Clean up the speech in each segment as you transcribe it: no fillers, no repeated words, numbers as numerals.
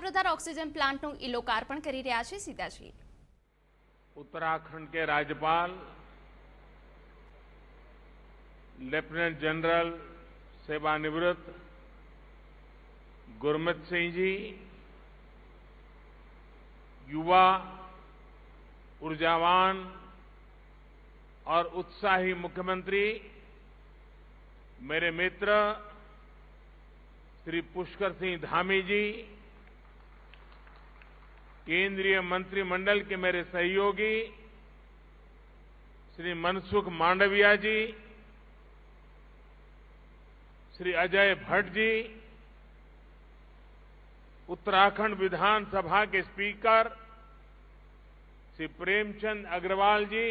વડાપ્રધાન ઓક્સિજન પ્લાન્ટનું ઈ લોકાર્પણ કરી રહ્યા છે। સીધા છીએ। उत्तराखंड के राज्यपाल लेफ्टिनेंट जनरल सेवानिवृत्त गुरमीत सिंह जी, युवा, ऊर्जावान और उत्साही मुख्यमंत्री मेरे मित्र श्री पुष्कर सिंह धामी जी, केंद्रीय मंत्रिमंडल के मेरे सहयोगी श्री मनसुख मांडविया जी, श्री अजय भट्ट जी, उत्तराखंड विधानसभा के स्पीकर श्री प्रेमचंद अग्रवाल जी,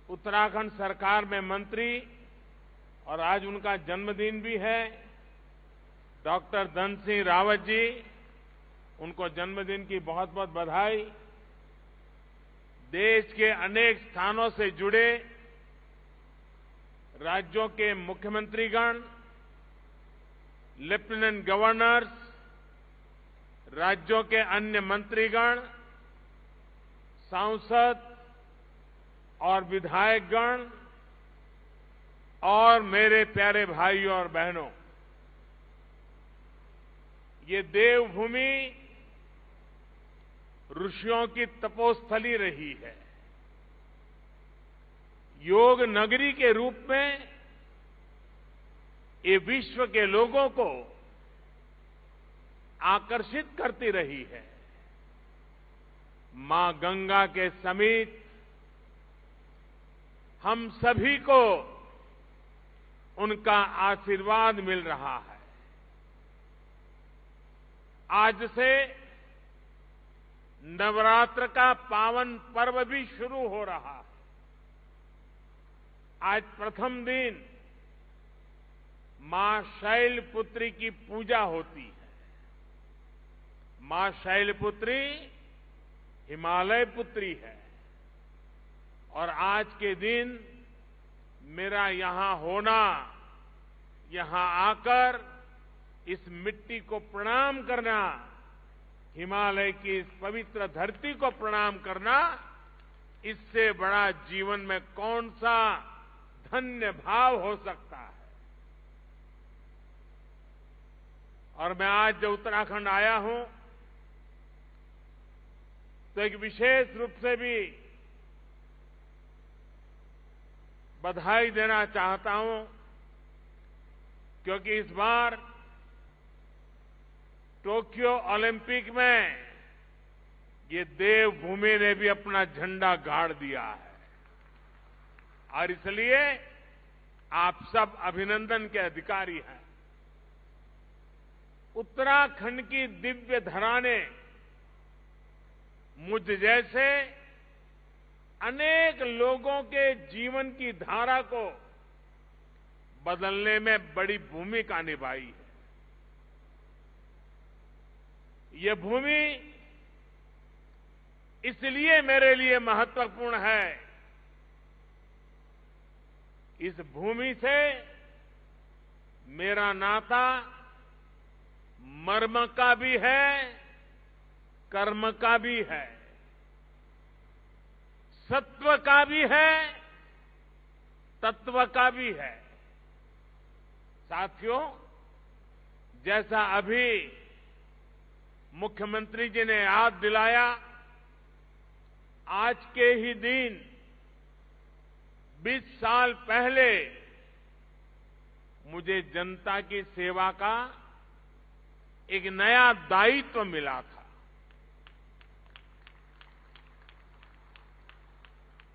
उत्तराखंड सरकार में मंत्री और आज उनका जन्मदिन भी है डॉक्टर धन सिंह रावत जी, उनको जन्मदिन की बहुत बहुत बधाई। देश के अनेक स्थानों से जुड़े राज्यों के मुख्यमंत्रीगण, लेफ्टिनेंट गवर्नर्स, राज्यों के अन्य मंत्रीगण, सांसद और विधायकगण और मेरे प्यारे भाइयों और बहनों, ये देवभूमि ऋषियों की तपोस्थली रही है। योग नगरी के रूप में ये विश्व के लोगों को आकर्षित करती रही है। मां गंगा के समीप हम सभी को उनका आशीर्वाद मिल रहा है। आज से नवरात्र का पावन पर्व भी शुरू हो रहा है। आज प्रथम दिन मां शैलपुत्री की पूजा होती है। मां शैलपुत्री हिमालय पुत्री है और आज के दिन मेरा यहां होना, यहां आकर इस मिट्टी को प्रणाम करना, हिमालय की इस पवित्र धरती को प्रणाम करना, इससे बड़ा जीवन में कौन सा धन्य भाव हो सकता है। और मैं आज जब उत्तराखंड आया हूं तो एक विशेष रूप से भी बधाई देना चाहता हूं, क्योंकि इस बार टोक्यो ओलंपिक में ये देवभूमि ने भी अपना झंडा गाड़ दिया है और इसलिए आप सब अभिनंदन के अधिकारी हैं। उत्तराखंड की दिव्य धरा ने मुझ जैसे अनेक लोगों के जीवन की धारा को बदलने में बड़ी भूमिका निभाई है। यह भूमि इसलिए मेरे लिए महत्वपूर्ण है, इस भूमि से मेरा नाता मर्म का भी है, कर्म का भी है, सत्व का भी है, तत्व का भी है। साथियों, जैसा अभी मुख्यमंत्री जी ने याद दिलाया, आज के ही दिन 20 साल पहले मुझे जनता की सेवा का एक नया दायित्व मिला था।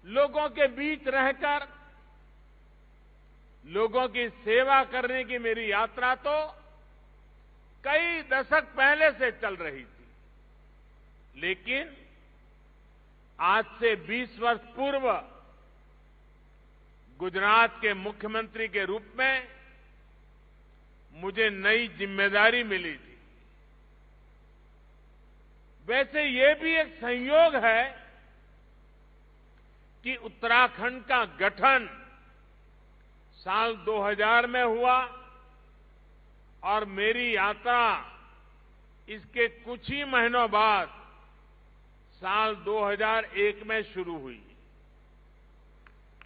लोगों के बीच रहकर लोगों की सेवा करने की मेरी यात्रा तो कई दशक पहले से चल रही थी, लेकिन आज से 20 वर्ष पूर्व गुजरात के मुख्यमंत्री के रूप में मुझे नई जिम्मेदारी मिली थी। वैसे ये भी एक संयोग है कि उत्तराखंड का गठन साल 2000 में हुआ और मेरी यात्रा इसके कुछ ही महीनों बाद साल 2001 में शुरू हुई।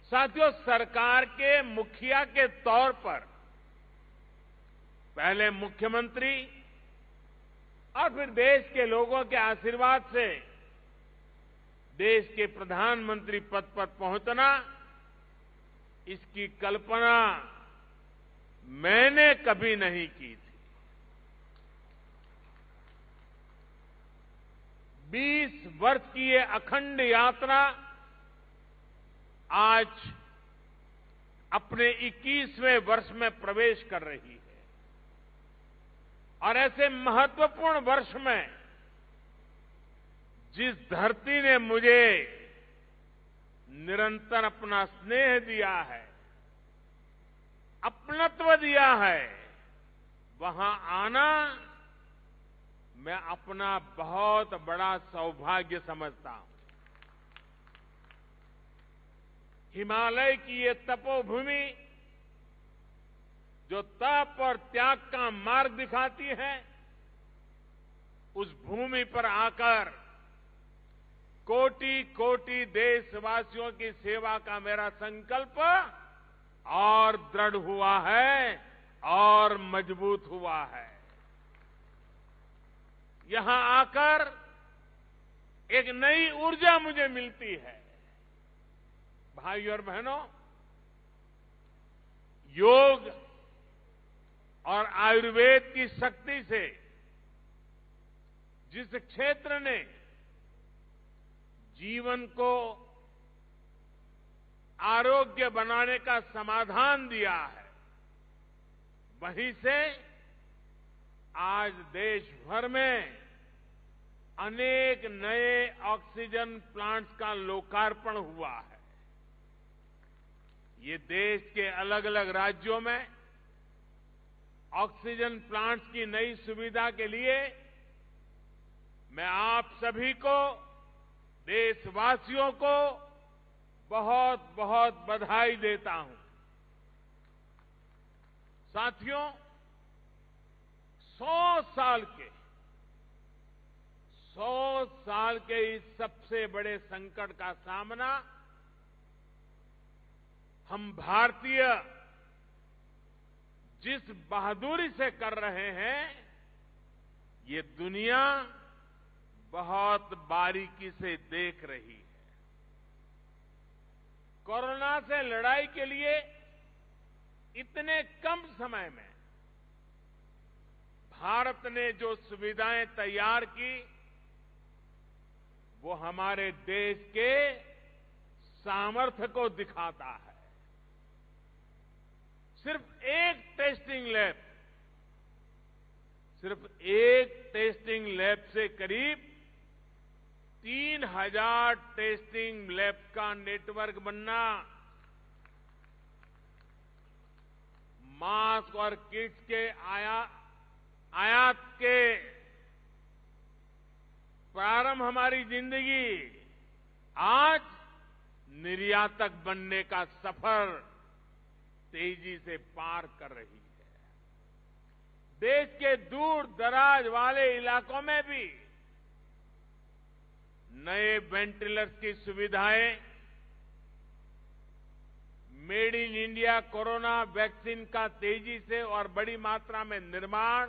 साथियों, सरकार के मुखिया के तौर पर पहले मुख्यमंत्री और फिर देश के लोगों के आशीर्वाद से देश के प्रधानमंत्री पद पर पहुंचना, इसकी कल्पना मैंने कभी नहीं की थी। 20 वर्ष की ये अखंड यात्रा आज अपने 21वें वर्ष में प्रवेश कर रही है और ऐसे महत्वपूर्ण वर्ष में जिस धरती ने मुझे निरंतर अपना स्नेह दिया है, अपनत्व दिया है, वहां आना मैं अपना बहुत बड़ा सौभाग्य समझता हूं। हिमालय की ये तपोभूमि जो तप और त्याग का मार्ग दिखाती है, उस भूमि पर आकर कोटि कोटि देशवासियों की सेवा का मेरा संकल्प और दृढ़ हुआ है और मजबूत हुआ है। यहां आकर एक नई ऊर्जा मुझे मिलती है। भाइयों और बहनों, योग और आयुर्वेद की शक्ति से जिस क्षेत्र ने जीवन को आरोग्य बनाने का समाधान दिया है, वहीं से आज देश भर में अनेक नए ऑक्सीजन प्लांट्स का लोकार्पण हुआ है। ये देश के अलग अलग राज्यों में ऑक्सीजन प्लांट्स की नई सुविधा के लिए मैं आप सभी को, देशवासियों को बहुत बहुत बधाई देता हूं। साथियों, 100 साल के इस सबसे बड़े संकट का सामना हम भारतीय जिस बहादुरी से कर रहे हैं, ये दुनिया बहुत बारीकी से देख रही है। कोरोना से लड़ाई के लिए इतने कम समय में भारत ने जो सुविधाएं तैयार की, वो हमारे देश के सामर्थ्य को दिखाता है। सिर्फ एक टेस्टिंग लैब से करीब 3000 टेस्टिंग लैब का नेटवर्क बनना, मास्क और किट्स के आयात के प्रारंभ, हमारी जिंदगी आज निर्यातक बनने का सफर तेजी से पार कर रही है। देश के दूर दराज वाले इलाकों में भी नए वेंटिलेटर्स की सुविधाएं, made in India corona vaccine का तेजी से और बड़ी मात्रा में निर्माण,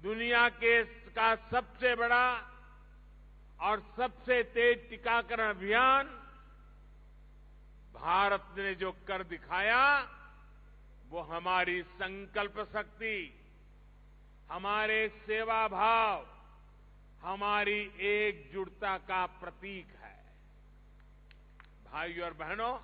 दुनिया का सबसे बड़ा और सबसे तेज टीकाकरण अभियान भारत ने जो कर दिखाया, वो हमारी संकल्प शक्ति, हमारे सेवा भाव, हमारी एकजुटता का प्रतीक है। भाइयों और बहनों,